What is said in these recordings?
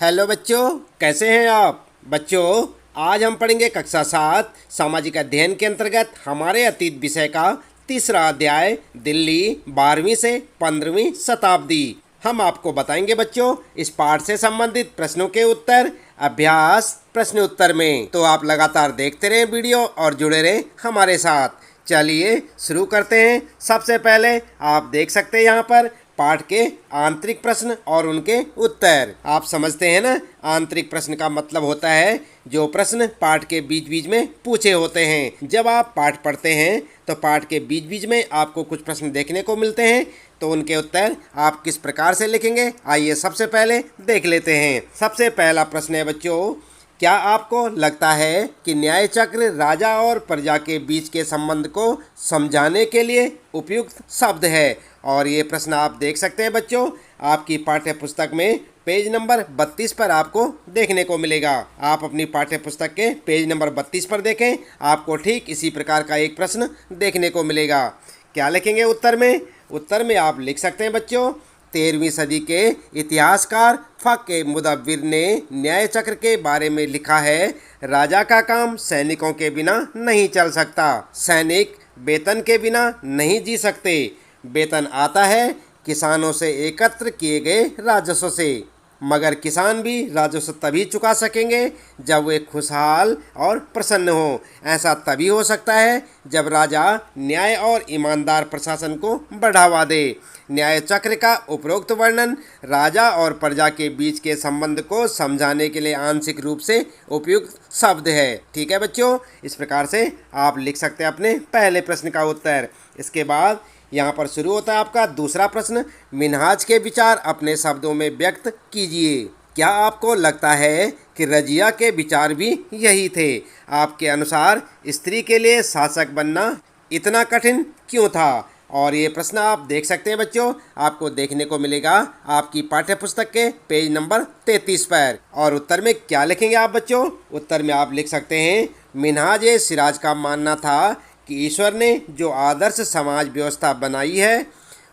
Hello बच्चों, कैसे हैं आप। बच्चों, आज हम पढ़ेंगे कक्षा 7 सामाजिक अध्ययन के अंतर्गत हमारे अतीत विषय का तीसरा अध्याय दिल्ली 12वीं से 15वीं शताब्दी। हम आपको बताएंगे बच्चों इस पाठ से संबंधित प्रश्नों के उत्तर अभ्यास प्रश्न उत्तर में। तो आप लगातार देखते रहें वीडियो और जुड़े रहें हमारे साथ। चलिए शुरू करते हैं। सबसे पहले आप देख सकते हैं यहाँ पर पाठ के आंतरिक प्रश्न और उनके उत्तर। आप समझते हैं ना, आंतरिक प्रश्न का मतलब होता है जो प्रश्न पाठ के बीच बीच में पूछे होते हैं। जब आप पाठ पढ़ते हैं तो पाठ के बीच बीच में आपको कुछ प्रश्न देखने को मिलते हैं, तो उनके उत्तर आप किस प्रकार से लिखेंगे, आइए सबसे पहले देख लेते हैं। सबसे पहला प्रश्न है बच्चों, क्या आपको लगता है कि न्याय चक्र राजा और प्रजा के बीच के संबंध को समझाने के लिए उपयुक्त शब्द है। और ये प्रश्न आप देख सकते हैं बच्चों, आपकी पाठ्य पुस्तक में पेज नंबर 32 पर आपको देखने को मिलेगा। आप अपनी पाठ्य पुस्तक के पेज नंबर 32 पर देखें, आपको ठीक इसी प्रकार का एक प्रश्न देखने को मिलेगा। क्या लिखेंगे उत्तर में? उत्तर में आप लिख सकते हैं बच्चों, 13वीं सदी के इतिहासकार फ़.के. मुदव्विर ने न्याय चक्र के बारे में लिखा है, राजा का काम सैनिकों के बिना नहीं चल सकता। सैनिक वेतन के बिना नहीं जी सकते। वेतन आता है किसानों से एकत्र किए गए राजस्व से, मगर किसान भी राजस्व तभी चुका सकेंगे जब वे खुशहाल और प्रसन्न हों। ऐसा तभी हो सकता है जब राजा न्याय और ईमानदार प्रशासन को बढ़ावा दे। न्याय चक्र का उपरोक्त वर्णन राजा और प्रजा के बीच के संबंध को समझाने के लिए आंशिक रूप से उपयुक्त शब्द है। ठीक है बच्चों, इस प्रकार से आप लिख सकते हैं अपने पहले प्रश्न का उत्तर। इसके बाद यहाँ पर शुरू होता है आपका दूसरा प्रश्न, मिन्हाज के विचार अपने शब्दों में व्यक्त कीजिए। क्या आपको लगता है कि रजिया के विचार भी यही थे? आपके अनुसार स्त्री के लिए शासक बनना इतना कठिन क्यों था? और ये प्रश्न आप देख सकते हैं बच्चों, आपको देखने को मिलेगा आपकी पाठ्य पुस्तक के पेज नंबर 33 पर। और उत्तर में क्या लिखेंगे आप बच्चों? उत्तर में आप लिख सकते हैं, मिन्हाज ए सिराज का मानना था कि ईश्वर ने जो आदर्श समाज व्यवस्था बनाई है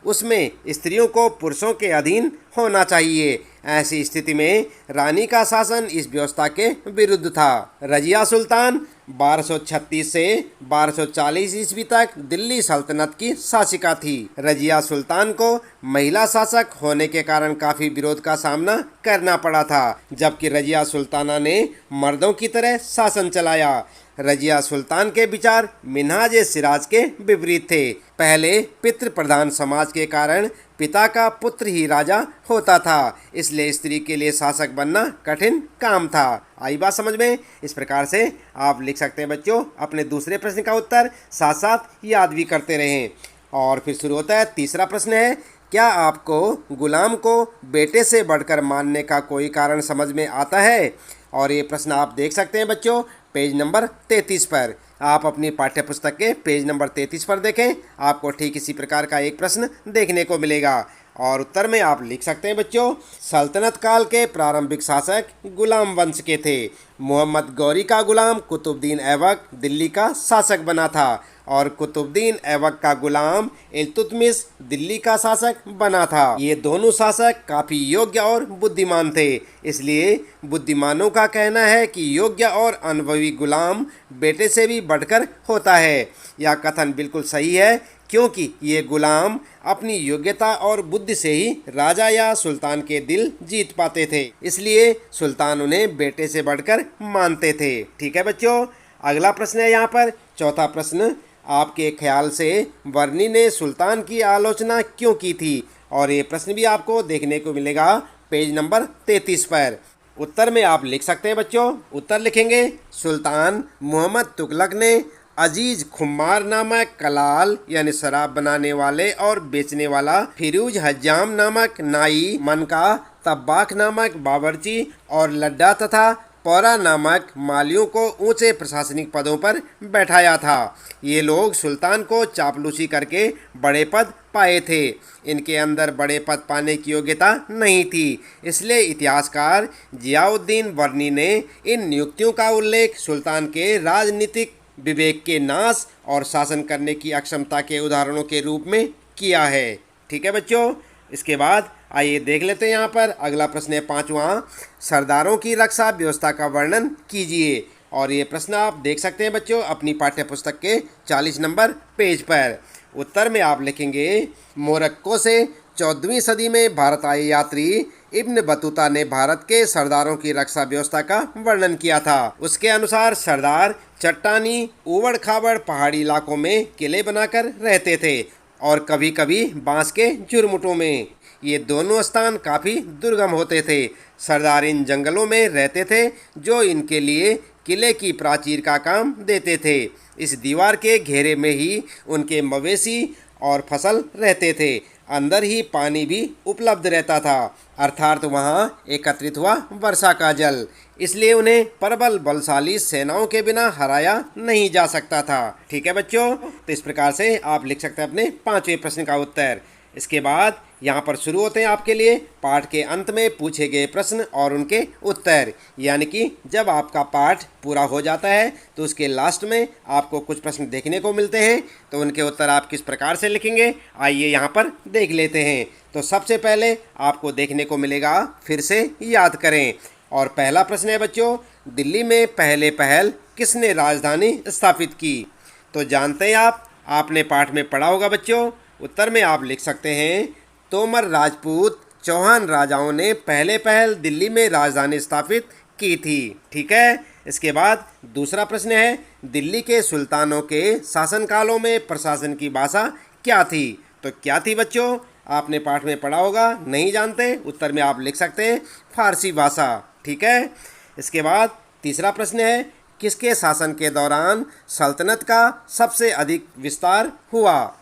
उसमें स्त्रियों को पुरुषों के अधीन होना चाहिए। ऐसी स्थिति में रानी का शासन इस व्यवस्था के विरुद्ध था। रजिया सुल्तान 1236 से 1240 ईस्वी तक दिल्ली सल्तनत की शासिका थी। रजिया सुल्तान को महिला शासक होने के कारण काफ़ी विरोध का सामना करना पड़ा था, जबकि रजिया सुल्ताना ने मर्दों की तरह शासन चलाया। रजिया सुल्तान के विचार मिन्हाज ए सिराज के विपरीत थे। पहले पितृ प्रधान समाज के कारण पिता का पुत्र ही राजा होता था, इसलिए स्त्री के लिए शासक बनना कठिन काम था। आई बात समझ में? इस प्रकार से आप लिख सकते हैं बच्चों अपने दूसरे प्रश्न का उत्तर, साथ साथ याद भी करते रहें। और फिर शुरू होता है तीसरा प्रश्न है, क्या आपको गुलाम को बेटे से बढ़कर मानने का कोई कारण समझ में आता है? और ये प्रश्न आप देख सकते हैं बच्चों पेज नंबर 33 पर। आप अपनी पाठ्य पुस्तक के पेज नंबर 33 पर देखें, आपको ठीक इसी प्रकार का एक प्रश्न देखने को मिलेगा। और उत्तर में आप लिख सकते हैं बच्चों, सल्तनत काल के प्रारंभिक शासक गुलाम वंश के थे। मोहम्मद गौरी का गुलाम कुतुबुद्दीन ऐबक दिल्ली का शासक बना था और कुतुबुद्दीन ऐबक का गुलाम इल्तुतमिश दिल्ली का शासक बना था। ये दोनों शासक काफ़ी योग्य और बुद्धिमान थे, इसलिए बुद्धिमानों का कहना है कि योग्य और अनुभवी गुलाम बेटे से भी बढ़कर होता है। यह कथन बिल्कुल सही है, क्योंकि ये गुलाम अपनी योग्यता और बुद्धि से ही राजा या सुल्तान के दिल जीत पाते थे, इसलिए सुल्तान उन्हें बेटे से बढ़कर मानते थे। ठीक है बच्चों, अगला प्रश्न है यहाँ पर चौथा प्रश्न, आपके ख्याल से वर्णी ने सुल्तान की आलोचना क्यों की थी? और ये प्रश्न भी आपको देखने को मिलेगा पेज नंबर 33 पर। उत्तर में आप लिख सकते हैं बच्चों, उत्तर लिखेंगे, सुल्तान मोहम्मद तुगलक ने अजीज खुमार नामक कलाल यानी शराब बनाने वाले और बेचने वाला, फिरोज हज्जाम नामक नाई, मनका तब्बाक नामक बावर्ची और लड्डा तथा पौरा नामक मालियों को ऊंचे प्रशासनिक पदों पर बैठाया था। ये लोग सुल्तान को चापलूसी करके बड़े पद पाए थे। इनके अंदर बड़े पद पाने की योग्यता नहीं थी, इसलिए इतिहासकार जियाउद्दीन वर्णी ने इन नियुक्तियों का उल्लेख सुल्तान के राजनीतिक विवेक के नाश और शासन करने की अक्षमता के उदाहरणों के रूप में किया है। ठीक है बच्चों, इसके बाद आइए देख लेते हैं यहाँ पर अगला प्रश्न है 5वां, सरदारों की रक्षा व्यवस्था का वर्णन कीजिए। और ये प्रश्न आप देख सकते हैं बच्चों अपनी पाठ्य पुस्तक के 40 नंबर पेज पर। उत्तर में आप लिखेंगे, मोरक्को से 14वीं सदी में भारत आए यात्री इब्न बतूता ने भारत के सरदारों की रक्षा व्यवस्था का वर्णन किया था। उसके अनुसार सरदार चट्टानी उबड़ खाबड़ पहाड़ी इलाकों में किले बनाकर रहते थे और कभी कभी बांस के झुरमुटों में। ये दोनों स्थान काफ़ी दुर्गम होते थे। सरदार इन जंगलों में रहते थे जो इनके लिए किले की प्राचीर का काम देते थे। इस दीवार के घेरे में ही उनके मवेशी और फसल रहते थे। अंदर ही पानी भी उपलब्ध रहता था, अर्थात वहाँ एकत्रित हुआ वर्षा का जल। इसलिए उन्हें प्रबल बलशाली सेनाओं के बिना हराया नहीं जा सकता था। ठीक है बच्चों, तो इस प्रकार से आप लिख सकते हैं अपने 5वें प्रश्न का उत्तर। इसके बाद यहाँ पर शुरू होते हैं आपके लिए पाठ के अंत में पूछे गए प्रश्न और उनके उत्तर। यानी कि जब आपका पाठ पूरा हो जाता है तो उसके लास्ट में आपको कुछ प्रश्न देखने को मिलते हैं, तो उनके उत्तर आप किस प्रकार से लिखेंगे आइए यहाँ पर देख लेते हैं। तो सबसे पहले आपको देखने को मिलेगा, फिर से याद करें। और पहला प्रश्न है बच्चों, दिल्ली में पहले पहल किसने राजधानी स्थापित की? तो जानते हैं आपने पाठ में पढ़ा होगा बच्चों। उत्तर में आप लिख सकते हैं, तोमर राजपूत चौहान राजाओं ने पहले पहल दिल्ली में राजधानी स्थापित की थी। ठीक है। इसके बाद दूसरा प्रश्न है, दिल्ली के सुल्तानों के शासनकालों में प्रशासन की भाषा क्या थी? तो क्या थी बच्चों? आपने पाठ में पढ़ा होगा, नहीं जानते? उत्तर में आप लिख सकते हैं फारसी भाषा। ठीक है। इसके बाद तीसरा प्रश्न है, किसके शासन के दौरान सल्तनत का सबसे अधिक विस्तार हुआ?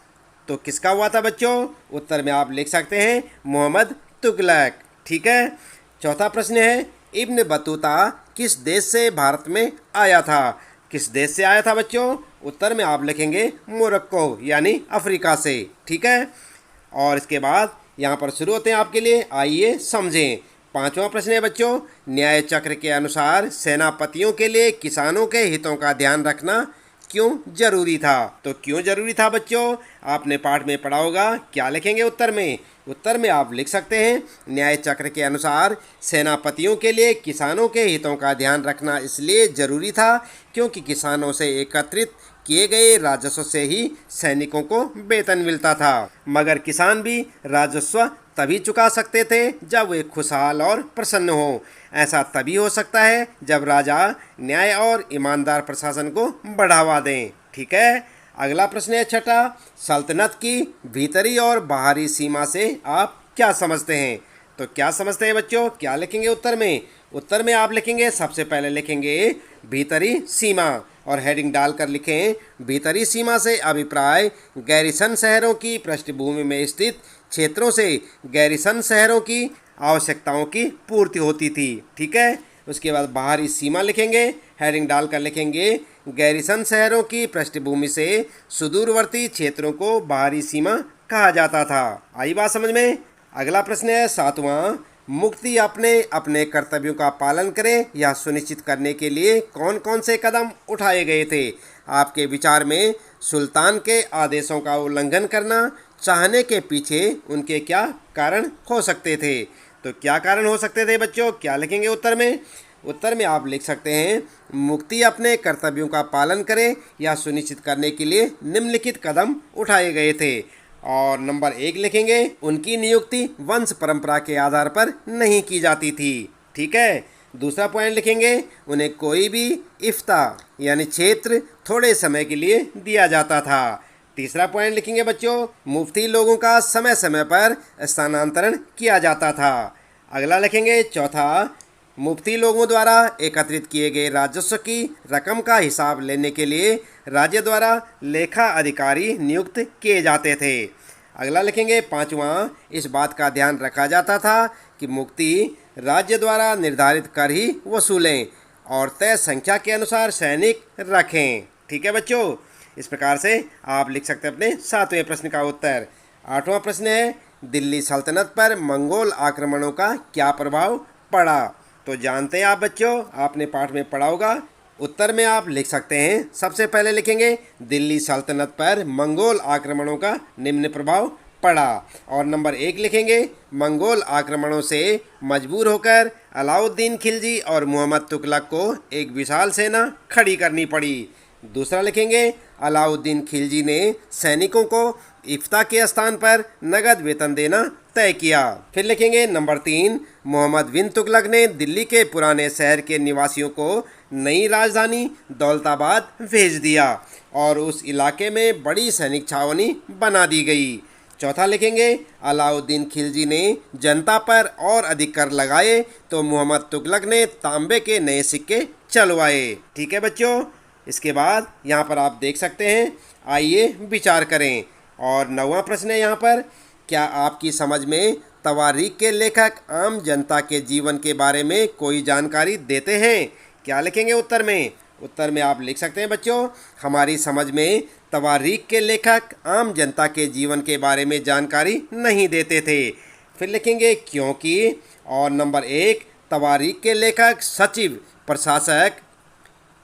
तो किसका हुआ था बच्चों? उत्तर में आप लिख सकते हैं मोहम्मद तुगलक। ठीक है। चौथा प्रश्न है, इब्न बतूता किस देश से भारत में आया था? किस देश से आया था बच्चों? उत्तर में आप लिखेंगे मोरक्को यानी अफ्रीका से। ठीक है। और इसके बाद यहाँ पर शुरू होते हैं आपके लिए, आइए समझें। पांचवा प्रश्न है बच्चों, न्याय चक्र के अनुसार सेनापतियों के लिए किसानों के हितों का ध्यान रखना क्यों जरूरी था? तो क्यों जरूरी था बच्चों? आपने पाठ में पढ़ा होगा, क्या लिखेंगे उत्तर में? उत्तर में आप लिख सकते हैं, न्याय चक्र के अनुसार सेनापतियों के लिए किसानों के हितों का ध्यान रखना इसलिए जरूरी था क्योंकि किसानों से एकत्रित किए गए राजस्व से ही सैनिकों को वेतन मिलता था। मगर किसान भी राजस्व तभी चुका सकते थे जब वे खुशहाल और प्रसन्न हों। ऐसा तभी हो सकता है जब राजा न्याय और ईमानदार प्रशासन को बढ़ावा दें। ठीक है। अगला प्रश्न है छठा, सल्तनत की भीतरी और बाहरी सीमा से आप क्या समझते हैं? तो क्या समझते हैं बच्चों? क्या लिखेंगे उत्तर में? उत्तर में आप लिखेंगे, सबसे पहले लिखेंगे भीतरी सीमा और हेडिंग डालकर लिखें, भीतरी सीमा से अभिप्राय गैरिसन शहरों की पृष्ठभूमि में स्थित क्षेत्रों से गैरिसन शहरों की आवश्यकताओं की पूर्ति होती थी। ठीक है। उसके बाद बाहरी सीमा लिखेंगे, हेडिंग डालकर लिखेंगे, गैरिसन शहरों की पृष्ठभूमि से सुदूरवर्ती क्षेत्रों को बाहरी सीमा कहा जाता था। आई बात समझ में? अगला प्रश्न है सातवां, मुक्ति अपने अपने कर्तव्यों का पालन करे यह सुनिश्चित करने के लिए कौन कौन से कदम उठाए गए थे? आपके विचार में सुल्तान के आदेशों का उल्लंघन करना चाहने के पीछे उनके क्या कारण हो सकते थे? तो क्या कारण हो सकते थे बच्चों? क्या लिखेंगे उत्तर में? उत्तर में आप लिख सकते हैं, मुक्ति अपने कर्तव्यों का पालन करे यह सुनिश्चित करने के लिए निम्नलिखित कदम उठाए गए थे। और नंबर 1 लिखेंगे, उनकी नियुक्ति वंश परंपरा के आधार पर नहीं की जाती थी। ठीक है। दूसरा पॉइंट लिखेंगे, उन्हें कोई भी इफ्ता यानी क्षेत्र थोड़े समय के लिए दिया जाता था। तीसरा पॉइंट लिखेंगे बच्चों, मुफ्ती लोगों का समय समय पर स्थानांतरण किया जाता था। अगला लिखेंगे चौथा, मुफ्ती लोगों द्वारा एकत्रित किए गए राजस्व की रकम का हिसाब लेने के लिए राज्य द्वारा लेखा अधिकारी नियुक्त किए जाते थे। अगला लिखेंगे पांचवा, इस बात का ध्यान रखा जाता था कि मुक्ति राज्य द्वारा निर्धारित कर ही वसूलें और तय संख्या के अनुसार सैनिक रखें। ठीक है बच्चों, इस प्रकार से आप लिख सकते हैं अपने सातवें प्रश्न का उत्तर। आठवां प्रश्न है, दिल्ली सल्तनत पर मंगोल आक्रमणों का क्या प्रभाव पड़ा? तो जानते हैं आप बच्चों, आपने पाठ में पढ़ा होगा। उत्तर में आप लिख सकते हैं, सबसे पहले लिखेंगे, दिल्ली सल्तनत पर मंगोल आक्रमणों का निम्न प्रभाव पड़ा। और नंबर 1 लिखेंगे, मंगोल आक्रमणों से मजबूर होकर अलाउद्दीन खिलजी और मोहम्मद तुगलक को एक विशाल सेना खड़ी करनी पड़ी। दूसरा लिखेंगे, अलाउद्दीन खिलजी ने सैनिकों को इफ्ता के स्थान पर नगद वेतन देना तय किया। फिर लिखेंगे नंबर 3, मोहम्मद बिन तुगलक ने दिल्ली के पुराने शहर के निवासियों को नई राजधानी दौलताबाद भेज दिया और उस इलाके में बड़ी सैनिक छावनी बना दी गई। चौथा लिखेंगे, अलाउद्दीन खिलजी ने जनता पर और अधिक कर लगाए तो मोहम्मद तुगलक ने तांबे के नए सिक्के चलवाए। ठीक है बच्चों, इसके बाद यहाँ पर आप देख सकते हैं, आइए विचार करें। और 9वां प्रश्न है यहाँ पर, क्या आपकी समझ में तवारीख के लेखक आम जनता के जीवन के बारे में कोई जानकारी देते हैं? क्या लिखेंगे उत्तर में? उत्तर में आप लिख सकते हैं बच्चों, हमारी समझ में तवारीख के लेखक आम जनता के जीवन के बारे में जानकारी नहीं देते थे। फिर लिखेंगे क्योंकि। और नंबर 1, तवारीख के लेखक सचिव, प्रशासक,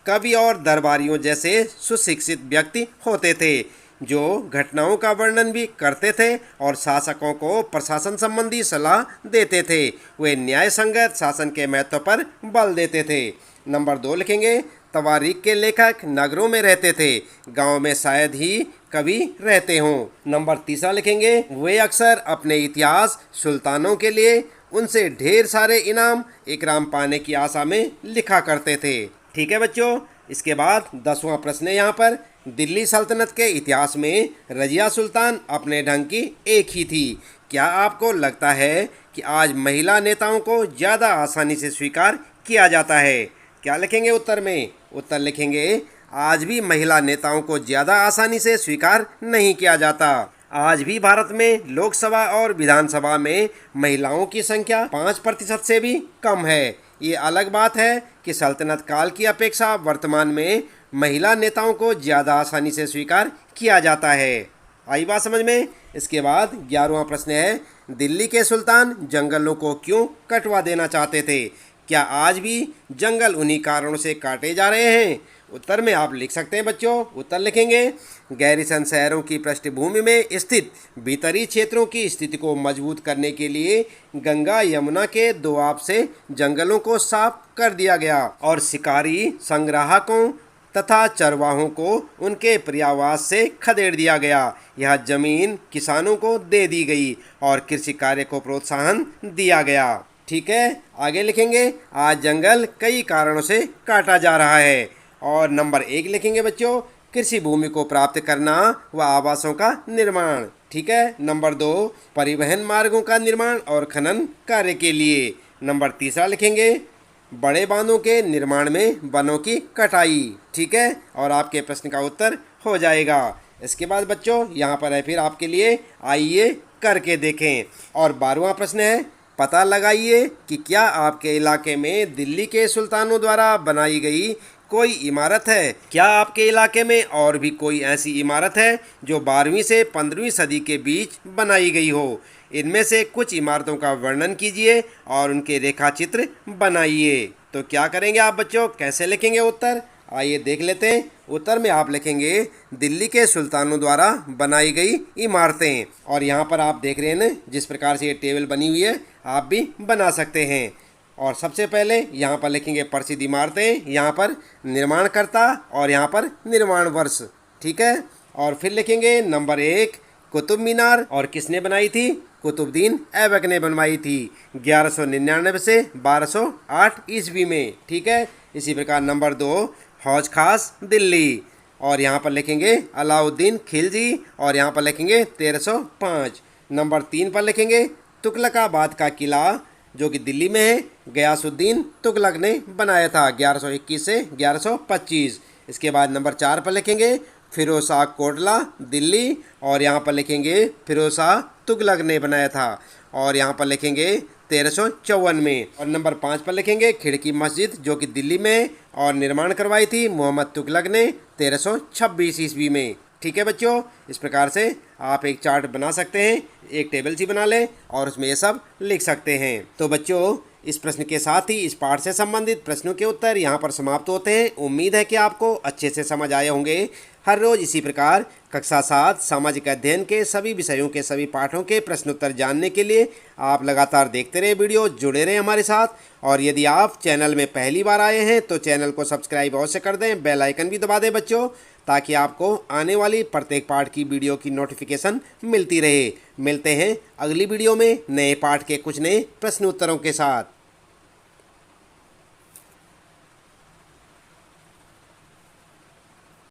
कवि और दरबारियों जैसे सुशिक्षित व्यक्ति होते थे जो घटनाओं का वर्णन भी करते थे और शासकों को प्रशासन संबंधी सलाह देते थे। वे न्याय संगत शासन के महत्व पर बल देते थे। नंबर 2 लिखेंगे, तवारीख के लेखक नगरों में रहते थे, गांव में शायद ही कभी रहते हों। नंबर 3 लिखेंगे, वे अक्सर अपने इतिहास सुल्तानों के लिए उनसे ढेर सारे इनाम इकराम पाने की आशा में लिखा करते थे। ठीक है बच्चों, इसके बाद 10वां प्रश्न है यहाँ पर, दिल्ली सल्तनत के इतिहास में रजिया सुल्तान अपने ढंग की एक ही थी। क्या आपको लगता है कि आज महिला नेताओं को ज़्यादा आसानी से स्वीकार किया जाता है? क्या लिखेंगे उत्तर में? उत्तर लिखेंगे, आज भी महिला नेताओं को ज़्यादा आसानी से स्वीकार नहीं किया जाता। आज भी भारत में लोकसभा और विधानसभा में महिलाओं की संख्या 5% से भी कम है। ये अलग बात है कि सल्तनत काल की अपेक्षा वर्तमान में महिला नेताओं को ज़्यादा आसानी से स्वीकार किया जाता है। आई बात समझ में? इसके बाद 11वां प्रश्न है, दिल्ली के सुल्तान जंगलों को क्यों कटवा देना चाहते थे? क्या आज भी जंगल उन्हीं कारणों से काटे जा रहे हैं? उत्तर में आप लिख सकते हैं बच्चों। उत्तर लिखेंगे, गैरिसन शहरों की पृष्ठभूमि में स्थित भीतरी क्षेत्रों की स्थिति को मजबूत करने के लिए गंगा यमुना के दोआब से जंगलों को साफ कर दिया गया और शिकारी, संग्राहकों तथा चरवाहों को उनके पर्यावास से खदेड़ दिया गया। यह जमीन किसानों को दे दी गई और कृषि कार्य को प्रोत्साहन दिया गया। ठीक है, आगे लिखेंगे, आज जंगल कई कारणों से काटा जा रहा है। और नंबर 1 लिखेंगे बच्चों, कृषि भूमि को प्राप्त करना व आवासों का निर्माण। ठीक है, नंबर 2, परिवहन मार्गों का निर्माण और खनन कार्य के लिए। नंबर 3 लिखेंगे, बड़े बांधों के निर्माण में वनों की कटाई। ठीक है, और आपके प्रश्न का उत्तर हो जाएगा। इसके बाद बच्चों यहाँ पर है फिर आपके लिए, आइए करके देखें। और 12वां प्रश्न है, पता लगाइए कि क्या आपके इलाके में दिल्ली के सुल्तानों द्वारा बनाई गई कोई इमारत है? क्या आपके इलाके में और भी कोई ऐसी इमारत है जो 12वीं से 15वीं सदी के बीच बनाई गई हो? इनमें से कुछ इमारतों का वर्णन कीजिए और उनके रेखाचित्र बनाइए। तो क्या करेंगे आप बच्चों, कैसे लिखेंगे उत्तर? आइए देख लेते हैं। उत्तर में आप लिखेंगे, दिल्ली के सुल्तानों द्वारा बनाई गई इमारतें। और यहाँ पर आप देख रहे हैं ना, जिस प्रकार से ये टेबल बनी हुई है, आप भी बना सकते हैं। और सबसे पहले यहाँ पर लिखेंगे प्रसिद्ध इमारतें, यहाँ पर निर्माणकर्ता और यहाँ पर निर्माण वर्ष। ठीक है, और फिर लिखेंगे नंबर 1, कुतुब मीनार, और किसने बनाई थी? कुतुबुद्दीन ऐबक ने बनवाई थी 1199 से 1208 ईस्वी में। ठीक है, इसी प्रकार नंबर 2, हौज खास दिल्ली, और यहाँ पर लिखेंगे अलाउद्दीन खिलजी, और यहाँ पर लिखेंगे 1305। नंबर 3 पर लिखेंगे तुगलकाबाद का किला, जो कि दिल्ली में है, गयासुद्दीन तुगलक ने बनाया था 1121 से 1125। इसके बाद नंबर 4 पर लिखेंगे फिरोज शाह कोटला, दिल्ली, और यहाँ पर लिखेंगे फिरोज शाह तुगलक ने बनाया था, और यहाँ पर लिखेंगे 1354 में। और नंबर 5 पर लिखेंगे खिड़की मस्जिद, जो कि दिल्ली में, और निर्माण करवाई थी मोहम्मद तुगलक ने 1326 ईस्वी में। ठीक है बच्चों, इस प्रकार से आप एक चार्ट बना सकते हैं, एक टेबल सी बना लें और उसमें ये सब लिख सकते हैं। तो बच्चों, इस प्रश्न के साथ ही इस पाठ से संबंधित प्रश्नों के उत्तर यहाँ पर समाप्त होते हैं। उम्मीद है कि आपको अच्छे से समझ आए होंगे। हर रोज इसी प्रकार कक्षा 7 सामाजिक अध्ययन के सभी विषयों के सभी पाठों के प्रश्न उत्तर जानने के लिए आप लगातार देखते रहे वीडियो, जुड़े रहे हमारे साथ। और यदि आप चैनल में पहली बार आए हैं तो चैनल को सब्सक्राइब अवश्य कर दें, बेल आइकन भी दबा दें बच्चों, ताकि आपको आने वाली प्रत्येक पाठ की वीडियो की नोटिफिकेशन मिलती रहे। मिलते हैं अगली वीडियो में नए पाठ के कुछ नए प्रश्न उत्तरों के साथ।